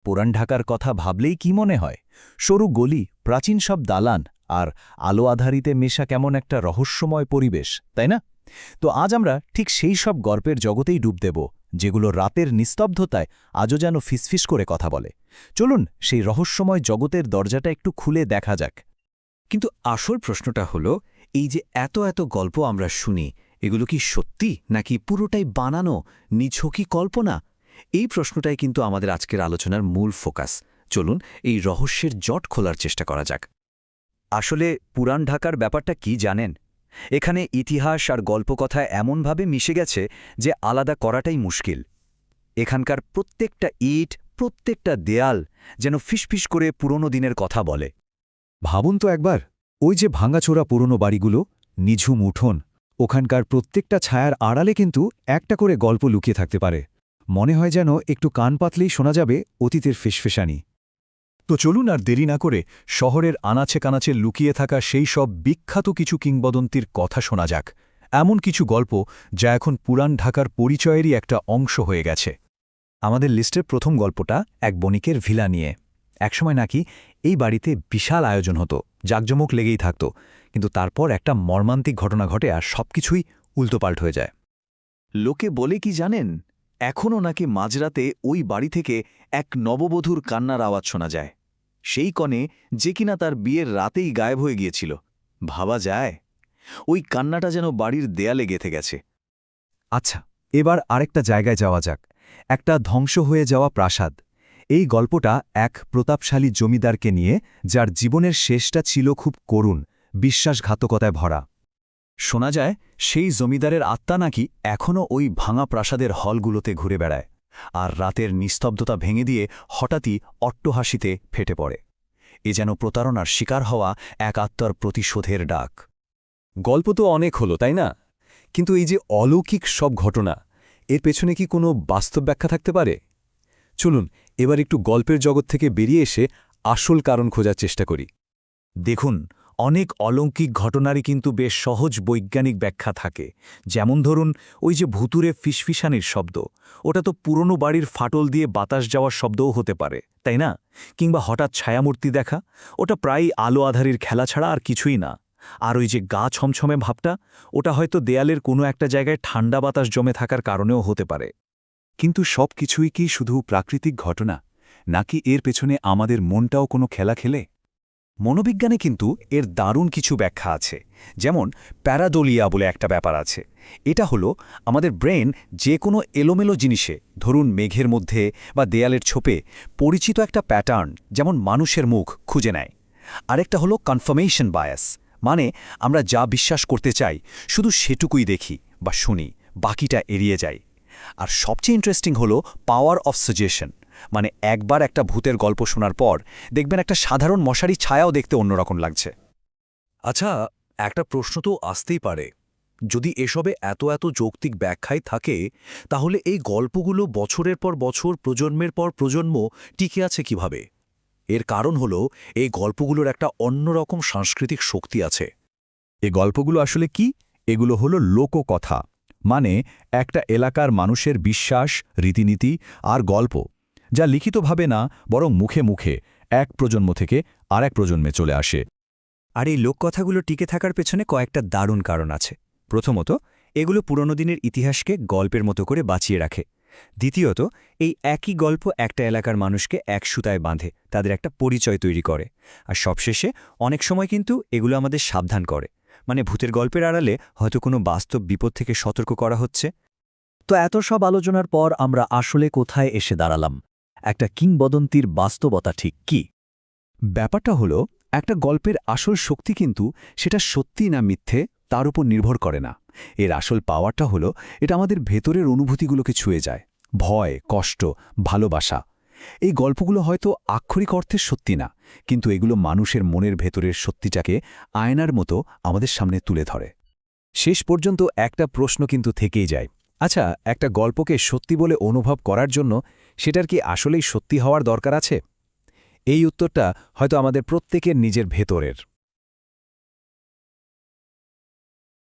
পুরান ঢাকার কথা ভাবলেই কি মনে হয়? সরু গলি, প্রাচীন সব দালান আর আলো আধারিতে মেশা কেমন একটা রহস্যময় পরিবেশ, তাই না? তো আজ আমরা ঠিক সেই সব গল্পের জগতেই ডুব দেব, যেগুলো রাতের নিস্তব্ধতায় আজও যেন ফিসফিস করে কথা বলে। চলুন সেই রহস্যময় জগতের দরজাটা একটু খুলে দেখা যাক। কিন্তু আসল প্রশ্নটা হলো, এই যে এত এত গল্প আমরা শুনি, এগুলো কি সত্যি নাকি পুরোটাই বানানো, নিছকই কল্পনা? এই প্রশ্নটাই কিন্তু আমাদের আজকের আলোচনার মূল ফোকাস। চলুন এই রহস্যের জট খোলার চেষ্টা করা যাক। আসলে পুরান ঢাকার ব্যাপারটা কি জানেন? এখানে ইতিহাস আর গল্পকথা এমনভাবে মিশে গেছে যে আলাদা করাটাই মুশকিল। এখানকার প্রত্যেকটা ইট, প্রত্যেকটা দেয়াল যেন ফিসফিস করে পুরনো দিনের কথা বলে। ভাবুন তো একবার, ওই যে ভাঙাচোরা পুরনো বাড়িগুলো, নিঝুম উঠোন, ওখানকার প্রত্যেকটা ছায়ার আড়ালে কিন্তু একটা করে গল্প লুকিয়ে থাকতে পারে। মনে হয় যেন একটু কান পাতলেই শোনা যাবে অতীতের ফিসফিসানি। তো চলুন আর দেরি না করে শহরের আনাচে কানাচে লুকিয়ে থাকা সেই সব বিখ্যাত কিছু কিংবদন্তির কথা শোনা যাক। এমন কিছু গল্প যা এখন পুরান ঢাকার পরিচয়েরই একটা অংশ হয়ে গেছে। আমাদের লিস্টের প্রথম গল্পটা এক বণিকের ভিলা নিয়ে। একসময় নাকি এই বাড়িতে বিশাল আয়োজন হতো, জাঁকজমক লেগেই থাকত, কিন্তু তারপর একটা মর্মান্তিক ঘটনা ঘটে আর সবকিছুই উল্টোপাল্ট হয়ে যায়। লোকে বলে কি জানেন, এখনও নাকি মাঝরাতে ওই বাড়ি থেকে এক নববধূর কান্নার আওয়াজ শোনা যায়। সেই কনে যে কিনা তার বিয়ের রাতেই গায়েব হয়ে গিয়েছিল। ভাবা যায়, ওই কান্নাটা যেন বাড়ির দেয়ালে গেঁথে গেছে। আচ্ছা, এবার আরেকটা জায়গায় যাওয়া যাক, একটা ধ্বংস হয়ে যাওয়া প্রাসাদ। এই গল্পটা এক প্রতাপশালী জমিদারকে নিয়ে, যার জীবনের শেষটা ছিল খুব করুণ, বিশ্বাসঘাতকতায় ভরা। শোনা যায় সেই জমিদারের আত্মা নাকি এখনও ওই ভাঙা প্রাসাদের হলগুলোতে ঘুরে বেড়ায়, আর রাতের নিস্তব্ধতা ভেঙে দিয়ে হঠাৎই অট্টহাসিতে ফেটে পড়ে। এ যেন প্রতারণার শিকার হওয়া এক আত্মার প্রতিশোধের ডাক। গল্প তো অনেক হলো, তাই না? কিন্তু এই যে অলৌকিক সব ঘটনা, এর পেছনে কি কোনো বাস্তব ব্যাখ্যা থাকতে পারে? চলুন এবার একটু গল্পের জগৎ থেকে বেরিয়ে এসে আসল কারণ খোঁজার চেষ্টা করি। দেখুন, অনেক অলৌকিক ঘটনারই কিন্তু বেশ সহজ বৈজ্ঞানিক ব্যাখ্যা থাকে। যেমন ধরুন, ওই যে ভুতুরে ফিসফিসানির শব্দ, ওটা তো পুরনো বাড়ির ফাটল দিয়ে বাতাস যাওয়ার শব্দও হতে পারে, তাই না? কিংবা হঠাৎ ছায়ামূর্তি দেখা, ওটা প্রায়ই আলো আধারির খেলা ছাড়া আর কিছুই না। আর ওই যে গা ছমছমে ভাবটা, ওটা হয়তো দেয়ালের কোনো একটা জায়গায় ঠান্ডা বাতাস জমে থাকার কারণেও হতে পারে। কিন্তু সব কিছুই কি শুধু প্রাকৃতিক ঘটনা, নাকি এর পেছনে আমাদের মনটাও কোনো খেলা খেলে? মনোবিজ্ঞানে কিন্তু এর দারুণ কিছু ব্যাখ্যা আছে। যেমন প্যারাডোলিয়া বলে একটা ব্যাপার আছে। এটা হলো আমাদের ব্রেন যে কোনো এলোমেলো জিনিসে, ধরুন মেঘের মধ্যে বা দেয়ালের ছোপে, পরিচিত একটা প্যাটার্ন, যেমন মানুষের মুখ, খুঁজে নেয়। আরেকটা হলো কনফার্মেশন বায়াস, মানে আমরা যা বিশ্বাস করতে চাই শুধু সেটুকুই দেখি বা শুনি, বাকিটা এড়িয়ে যাই। আর সবচেয়ে ইন্টারেস্টিং হলো পাওয়ার অফ সাজেশন, মানে একবার একটা ভূতের গল্প শোনার পর দেখবেন একটা সাধারণ মশারি ছায়াও দেখতে অন্যরকম লাগছে। আচ্ছা, একটা প্রশ্ন তো আসতেই পারে, যদি এসবে এত এত যৌক্তিক ব্যাখ্যাই থাকে, তাহলে এই গল্পগুলো বছরের পর বছর, প্রজন্মের পর প্রজন্ম টিকে আছে কিভাবে? এর কারণ হলো এই গল্পগুলোর একটা অন্যরকম সাংস্কৃতিক শক্তি আছে। এ গল্পগুলো আসলে কি? এগুলো হলো লোককথা, মানে একটা এলাকার মানুষের বিশ্বাস, রীতিনীতি আর গল্প, যা লিখিতভাবে না বরং মুখে মুখে এক প্রজন্ম থেকে আরেক প্রজন্মে চলে আসে। আর এই লোককথাগুলো টিকে থাকার পেছনে কয়েকটা দারুণ কারণ আছে। প্রথমত, এগুলো পুরনো দিনের ইতিহাসকে গল্পের মতো করে বাঁচিয়ে রাখে। দ্বিতীয়ত, এই একই গল্প একটা এলাকার মানুষকে এক সুতায় বাঁধে, তাদের একটা পরিচয় তৈরি করে। আর সবশেষে অনেক সময় কিন্তু এগুলো আমাদের সাবধান করে, মানে ভূতের গল্পের আড়ালে হয়তো কোনো বাস্তব বিপদ থেকে সতর্ক করা হচ্ছে। তো এত সব আলোচনার পর আমরা আসলে কোথায় এসে দাঁড়ালাম? একটা কিংবদন্তির বাস্তবতা ঠিক কি? ব্যাপারটা হলো, একটা গল্পের আসল শক্তি কিন্তু সেটা সত্যি না মিথ্যে তার উপর নির্ভর করে না। এর আসল পাওয়ারটা হলো, এটা আমাদের ভেতরের অনুভূতিগুলোকে ছুঁয়ে যায়। ভয়, কষ্ট, ভালোবাসা। এই গল্পগুলো হয়তো আক্ষরিক অর্থে সত্যি না, কিন্তু এগুলো মানুষের মনের ভেতরের সত্যিটাকে আয়নার মতো আমাদের সামনে তুলে ধরে। শেষ পর্যন্ত একটা প্রশ্ন কিন্তু থেকেই যায়। আচ্ছা, একটা গল্পকে সত্যি বলে অনুভব করার জন্য সেটার কি আসলেই সত্যি হওয়ার দরকার আছে? এই উত্তরটা হয়তো আমাদের প্রত্যেকের নিজের ভেতরের।